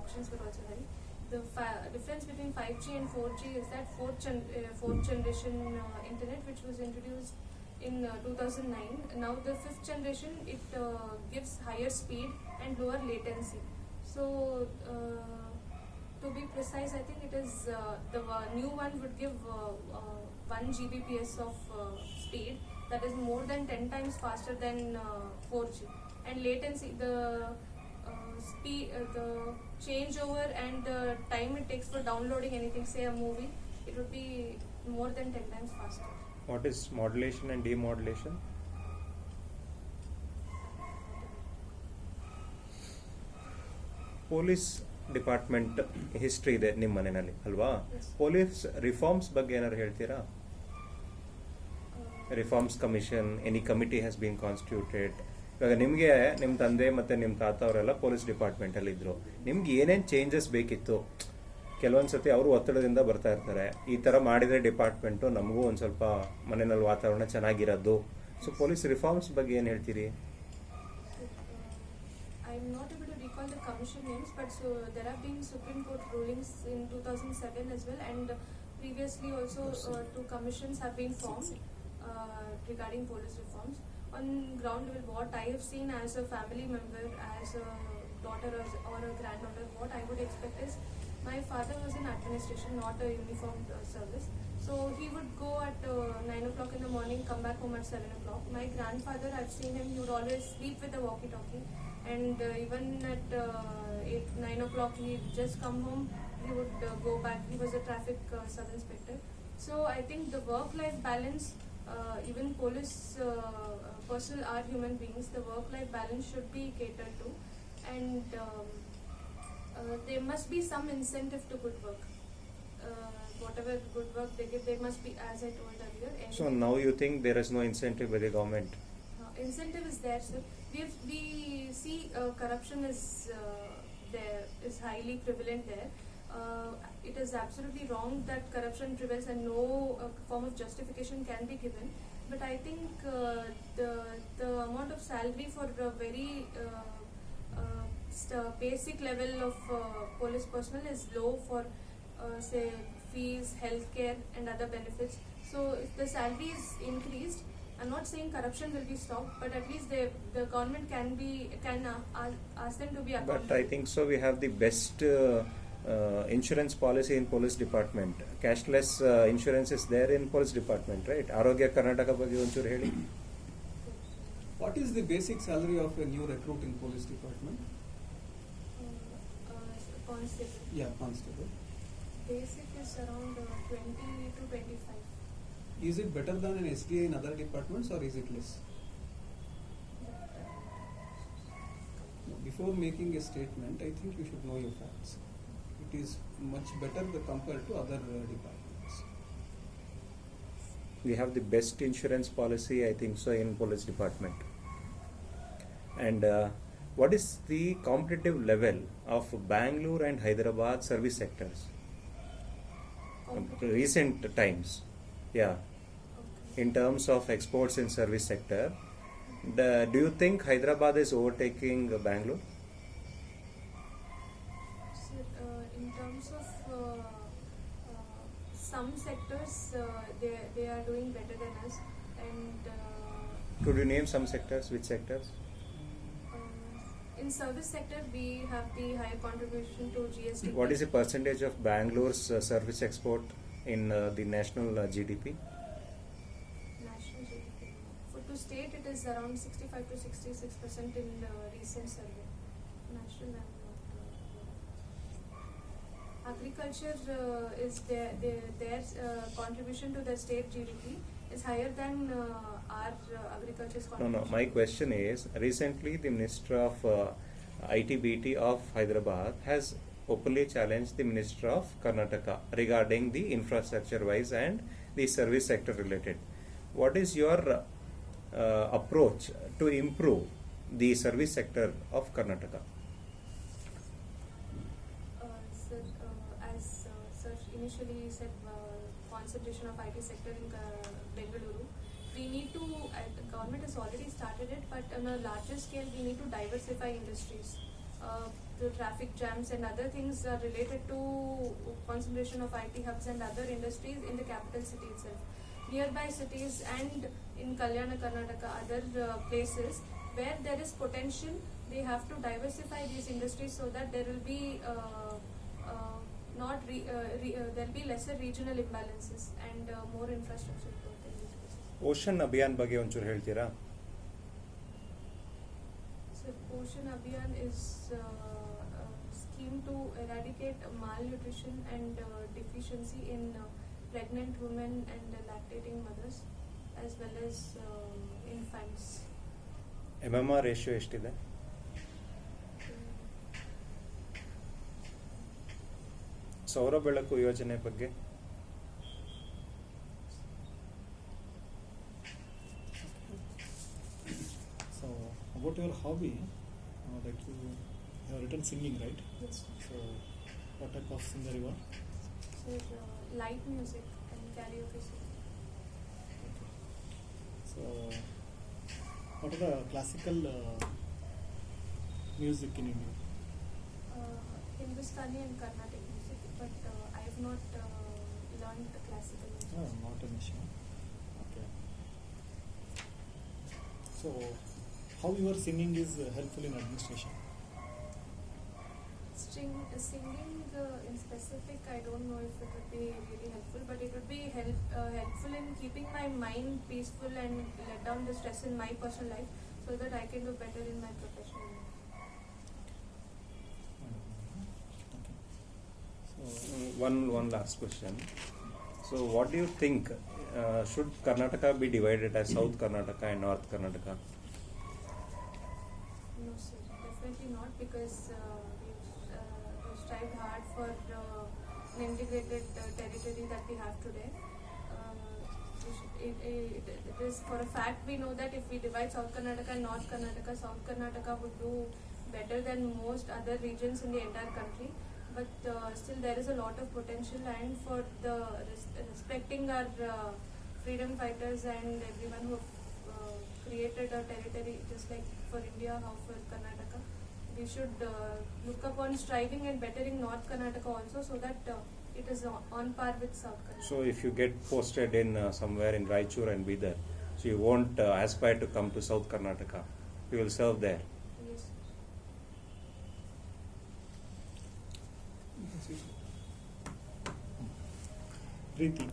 options were also high. The difference between 5G and 4G is that fourth generation internet, which was introduced in 2009. Now the fifth generation, it gives higher speed and lower latency. So to be precise, I think it is the new one would give 1 Gbps of speed, that is more than 10 times faster than 4G. And latency, the speed, the changeover and the time it takes for downloading anything, say a movie, it would be more than 10 times faster. What is modulation and demodulation? Police department history ಇದೆ ನಿಮ್ಮ ಮನೆಯಲ್ಲಿ ಅಲ್ವಾ? Police reforms ಬಗ್ಗೆ ಏನಾದ್ರು ಹೇಳ್ತೀರಾ? Reforms commission, any committee has been constituted. ಇವಾಗ ನಿಮಗೆ ನಿಮ್ಮ ತಂದೆ ಮತ್ತು ನಿಮ್ಮ ತಾತ ಅವರೆಲ್ಲ ಪೊಲೀಸ್ ಡಿಪಾರ್ಟ್ಮೆಂಟಲ್ಲಿ ಇದ್ರು. ನಿಮ್ಗೆ ಏನೇನು ಚೇಂಜಸ್ ಬೇಕಿತ್ತು? ಕೆಲವೊಂದು ಸತಿ ಅವರು ಒತ್ತಡದಿಂದ ಬರ್ತಾ ಇರ್ತಾರೆ, ಈ ಥರ ಮಾಡಿದರೆ ಡಿಪಾರ್ಟ್ಮೆಂಟು ನಮಗೂ ಒಂದು ಸ್ವಲ್ಪ ಮನೆಯಲ್ಲಿ ವಾತಾವರಣ ಚೆನ್ನಾಗಿರೋದು. ಸೊ ಪೊಲೀಸ್ ರಿಫಾರ್ಮ್ಸ್ ಬಗ್ಗೆ ಏನು ಹೇಳ್ತೀರಿ? I'm not able to recall the commission names, but so there have been Supreme Court rulings in 2007 as well, and previously also two commissions have been formed regarding police reforms. On ground level, what I have seen as a family member, as a daughter or a granddaughter, what I would expect is, my father was in administration, not a uniformed service. So he would go at 9 o'clock in the morning, come back home at 7 o'clock. My grandfather, I've seen him, he would always sleep with a walkie-talkie. And even at 8, 9 o'clock, he'd just come home, he would go back. He was a traffic sub-inspector. So I think the work-life balance, even police personnel are human beings, the work-life balance should be catered to. And there must be some incentive to good work. Whatever good work they give, there must be, as I told earlier. So now you think there is no incentive by the government? Incentive is there, sir. We see corruption is there, is highly prevalent there. It is absolutely wrong that corruption prevails and no form of justification can be given. But I think the amount of salary for a very basic level of police personnel is low for say fees, healthcare and other benefits. So if the salary is increased, I'm not saying corruption will be stopped, but at least the government can ask them to be accountable. But I think so we have the best insurance policy in police department. Cashless insurance is there in police department, right? Arogya Karnataka ಬಗ್ಗೆ ಒಂಚೂರು ಹೇಳಿ. What is the basic salary of a new recruit in police department? Constable. Yeah, constable. Basic is around 20 to 25. Is it better than an SDA in other departments or is it less? Before making a statement, I think you should know your facts. It is much better compared to other departments. We have the best insurance policy, I think so, in police department. And what is the competitive level of Bangalore and Hyderabad service sectors? Recent times. Yeah. Okay. In terms of exports in service sector, do you think Hyderabad is overtaking Bangalore? So, in terms of some sectors, they are doing better than us. And could you name some sectors? Which sectors? In service sector, we have the higher contribution to GST. What is the percentage of Bangalore's service export in the national GDP? National GDP. To state, it is around 65 to 66% in recent survey. National and agriculture is their contribution to the state GDP is higher than our agriculture's contribution. No. My question is, recently the Minister of ITBT of Hyderabad has openly challenged the Minister of Karnataka regarding the infrastructure wise and the service sector related. What is your approach to improve the service sector of Karnataka? Sir, as Sir initially said, concentration of IT sector in Bengaluru. We need to, the government has already started it, but on a larger scale we need to diversify industries. the traffic jams and other things are related to concentration of IT hubs and other industries in the capital city itself. Nearby cities and in Kalyana, Karnataka, other places where there is potential, they have to diversify these industries so that there will be there will be lesser regional imbalances and more infrastructure growth in these places. Ocean Abhiyan ಬಗ್ಗೆ ಒಂಚೂರು ಹೇಳ್ತೀರಾ? So Poshan Abhiyan is a scheme to eradicate malnutrition and deficiency in pregnant women and lactating mothers as well as infants. MMR ratio ಎಷ್ಟಿದೆ? ಸೌರ ಬೆಳಕು ಯೋಜನೆ ಬಗ್ಗೆ So, about your hobby, that you have written singing, right? Yes. So, what type of singer you are? So light music and karaoke singing. So, what are the classical music in India? Hindustani and Carnatic music, but I have not learned classical music. Oh, not an issue. Okay. So, how your singing is helpful in administration? Singing in specific, I don't know if it would be really helpful, but it would be helpful in keeping my mind peaceful and let down the stress in my personal life so that I can do better in my professional life. Okay. So, one last question. So what do you think, should Karnataka be divided as South Karnataka and North Karnataka? No, sir, definitely not, because we've strived hard for an integrated territory that we have today. It is for a fact we know that if we divide South Karnataka and North Karnataka, South Karnataka would do better than most other regions in the entire country. But still there is a lot of potential, and for the respecting our freedom fighters and everyone who have created a territory just like for India, how for Karnataka, we should look upon striving and bettering North Karnataka also, so that it is on par with South Karnataka. So if you get posted in somewhere in Raichur and Bidar, so you won't aspire to come to South Karnataka, you will serve there. Yes. Preethi.